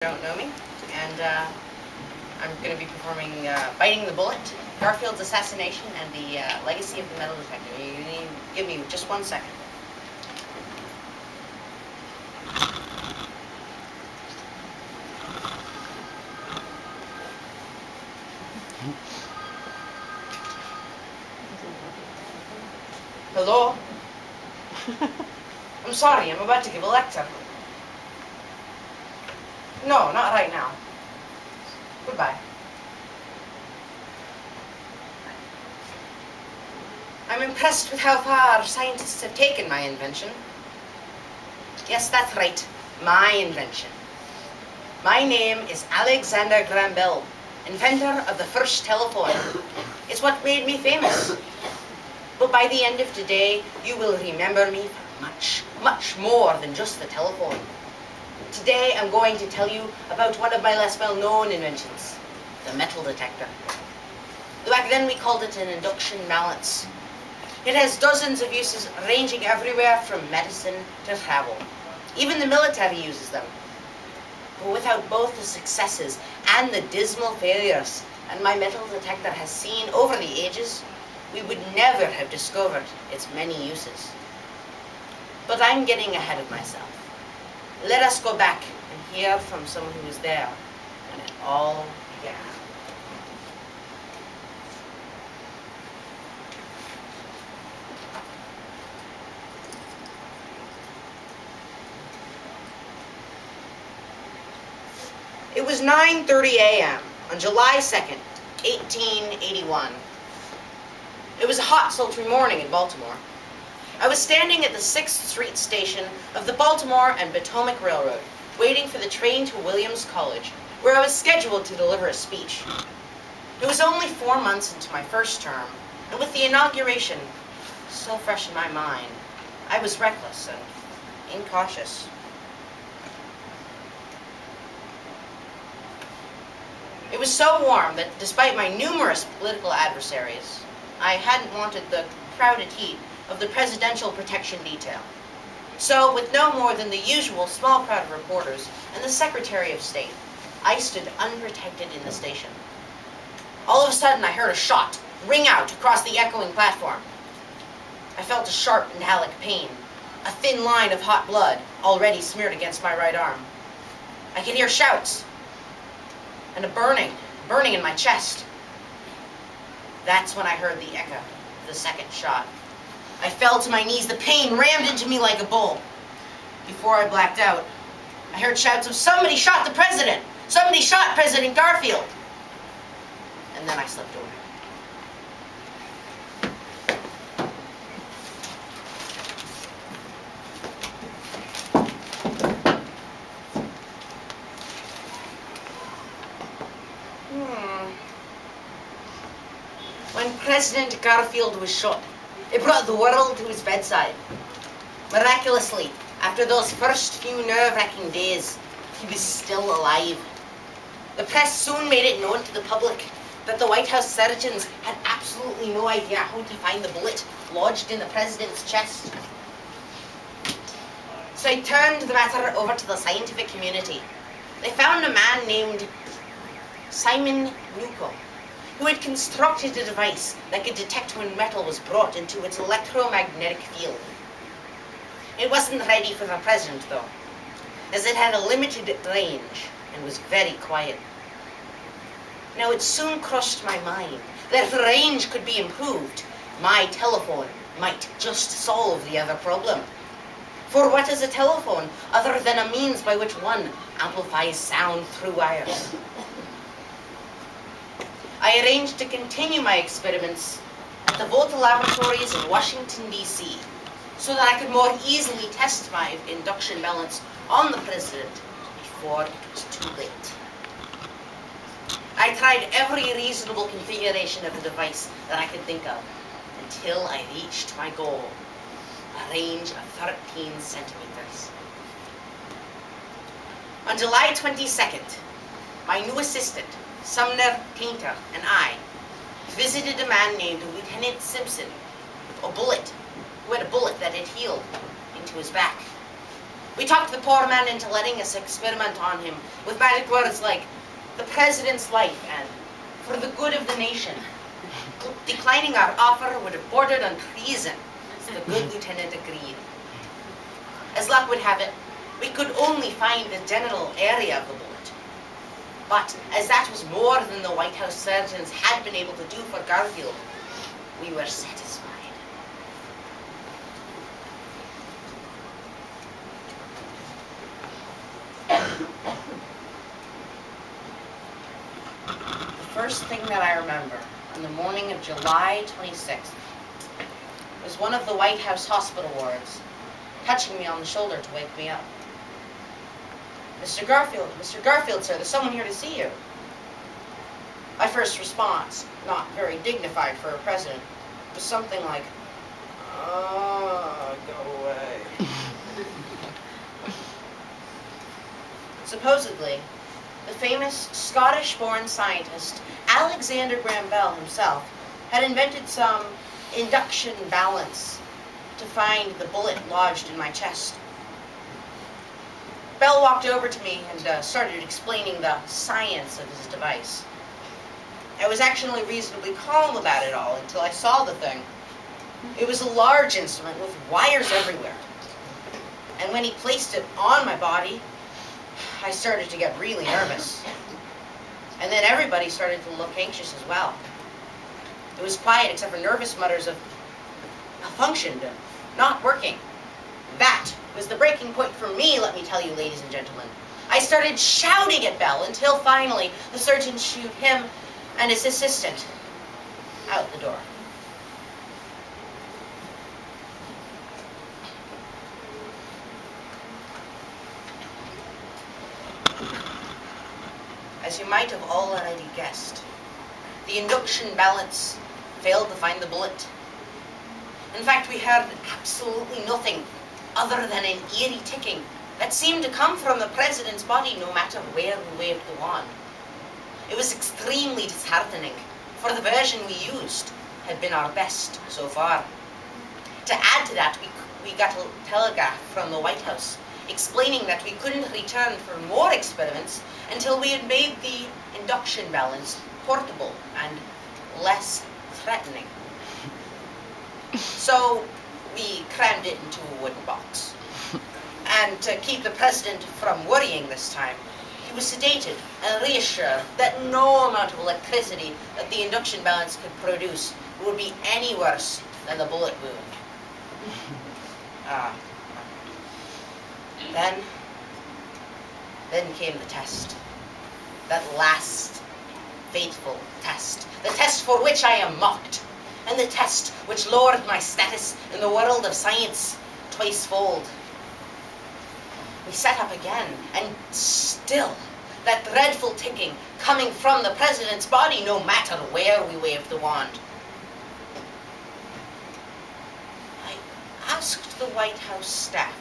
Don't know me, and I'm going to be performing Biting the Bullet, Garfield's Assassination, and the Legacy of the Metal Detector. You need to give me just 1 second. Hello? I'm sorry, I'm about to give a lecture. No, not right now. Goodbye. I'm impressed with how far scientists have taken my invention. Yes, that's right, my invention. My name is Alexander Graham Bell, inventor of the first telephone. It's what made me famous. But by the end of today, you will remember me for much, much more than just the telephone. Today, I'm going to tell you about one of my less well-known inventions, the metal detector. Back then, we called it an induction balance. It has dozens of uses ranging everywhere from medicine to travel. Even the military uses them. But without both the successes and the dismal failures and my metal detector has seen over the ages, we would never have discovered its many uses. But I'm getting ahead of myself. Let us go back and hear from someone who was there when it all began. It was 9:30 a.m. on July 2nd, 1881. It was a hot, sultry morning in Baltimore. I was standing at the 6th Street station of the Baltimore and Potomac Railroad, waiting for the train to Williams College, where I was scheduled to deliver a speech. It was only 4 months into my first term, and with the inauguration so fresh in my mind, I was reckless and incautious. It was so warm that despite my numerous political adversaries, I hadn't wanted the crowded heat of the Presidential Protection Detail. So, with no more than the usual small crowd of reporters and the Secretary of State, I stood unprotected in the station. All of a sudden, I heard a shot ring out across the echoing platform. I felt a sharp metallic pain, a thin line of hot blood already smeared against my right arm. I could hear shouts, and a burning in my chest. That's when I heard the echo of the second shot. I fell to my knees, the pain rammed into me like a bull. Before I blacked out, I heard shouts of, "Somebody shot the president! Somebody shot President Garfield!" And then I slipped away. When President Garfield was shot, it brought the world to his bedside. Miraculously, after those first few nerve-wracking days, he was still alive. The press soon made it known to the public that the White House surgeons had absolutely no idea how to find the bullet lodged in the president's chest. So I turned the matter over to the scientific community. They found a man named Simon Newcomb, who had constructed a device that could detect when metal was brought into its electromagnetic field. It wasn't ready for the president, though, as it had a limited range and was very quiet. Now, it soon crossed my mind that if the range could be improved, my telephone might just solve the other problem. For what is a telephone other than a means by which one amplifies sound through wires? I arranged to continue my experiments at the Volta Laboratories in Washington, D.C., so that I could more easily test my induction balance on the president before it was too late. I tried every reasonable configuration of the device that I could think of until I reached my goal, a range of 13 centimeters. On July 22nd, my new assistant, Sumner Tainter, and I visited a man named Lieutenant Simpson who had a bullet that had healed into his back. We talked the poor man into letting us experiment on him with magic words like, the president's life and for the good of the nation. Declining our offer would have bordered on treason, so the good lieutenant agreed. As luck would have it, we could only find the general area of the bullet. But as that was more than the White House surgeons had been able to do for Garfield, we were satisfied. The first thing that I remember on the morning of July 26th was one of the White House hospital wards touching me on the shoulder to wake me up. Mr. Garfield, sir, there's someone here to see you. My first response, not very dignified for a president, was something like, go away. Supposedly, the famous Scottish-born scientist Alexander Graham Bell himself had invented some induction balance to find the bullet lodged in my chest. Bell walked over to me and started explaining the science of his device. I was actually reasonably calm about it all until I saw the thing. It was a large instrument with wires everywhere. And when he placed it on my body, I started to get really nervous. And then everybody started to look anxious as well. It was quiet except for nervous mutters of malfunctioned, not working. That was the breaking point for me, let me tell you, ladies and gentlemen. I started shouting at Bell until finally the surgeon shooed him and his assistant out the door. As you might have already guessed, the induction balance failed to find the bullet. In fact, we heard absolutely nothing other than an eerie ticking that seemed to come from the president's body no matter where we waved the wand. It was extremely disheartening, for the version we used had been our best so far. To add to that, we got a telegraph from the White House explaining that we couldn't return for more experiments until we had made the induction balance portable and less threatening. So we crammed it into a wooden box. And to keep the president from worrying this time, he was sedated and reassured that no amount of electricity that the induction balance could produce would be any worse than the bullet wound. Then came the test. That last fateful test. The test for which I am mocked. And the test which lowered my status in the world of science twice-fold. We sat up again, and still that dreadful ticking coming from the president's body no matter where we waved the wand. I asked the White House staff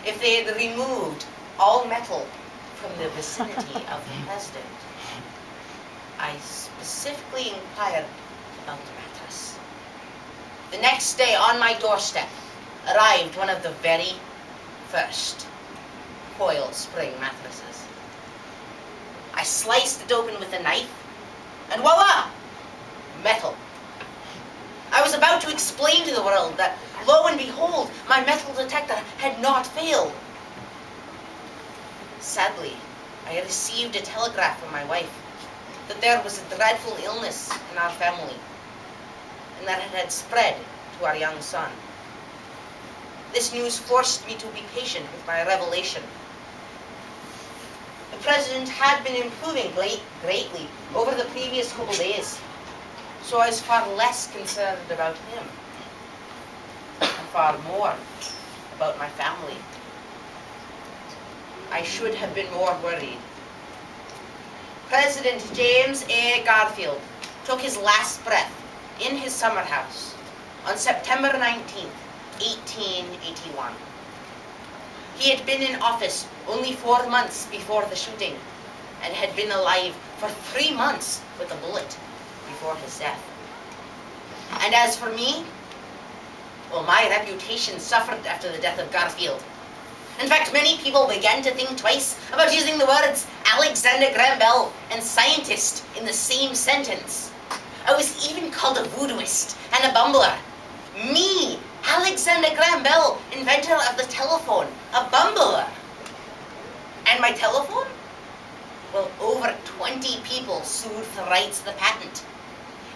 if they had removed all metal from the vicinity of the president. I specifically inquired about the mattress. The next day on my doorstep arrived one of the very first coil spring mattresses. I sliced it open with a knife, and voila! Metal. I was about to explain to the world that, lo and behold, my metal detector had not failed. Sadly, I had received a telegraph from my wife that there was a dreadful illness in our family, and that it had spread to our young son. This news forced me to be patient with my revelation. The president had been improving greatly over the previous couple days, so I was far less concerned about him, and far more about my family. I should have been more worried. President James A. Garfield took his last breath in his summer house on September 19, 1881. He had been in office only 4 months before the shooting and had been alive for 3 months with a bullet before his death. And as for me, well, my reputation suffered after the death of Garfield. In fact, many people began to think twice about using the words Alexander Graham Bell and scientist in the same sentence. I was even called a voodooist and a bumbler. Me, Alexander Graham Bell, inventor of the telephone, a bumbler. And my telephone? Well, over 20 people sued for rights to the patent.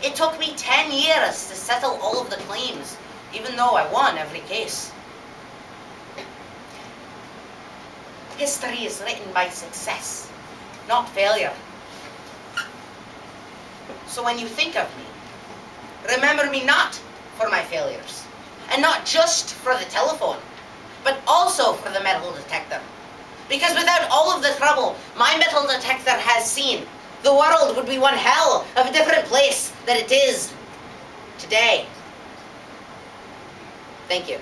It took me 10 years to settle all of the claims, even though I won every case. History is written by success, not failure. So when you think of me, remember me not for my failures, and not just for the telephone, but also for the metal detector. Because without all of the trouble my metal detector has seen, the world would be one hell of a different place than it is today. Thank you.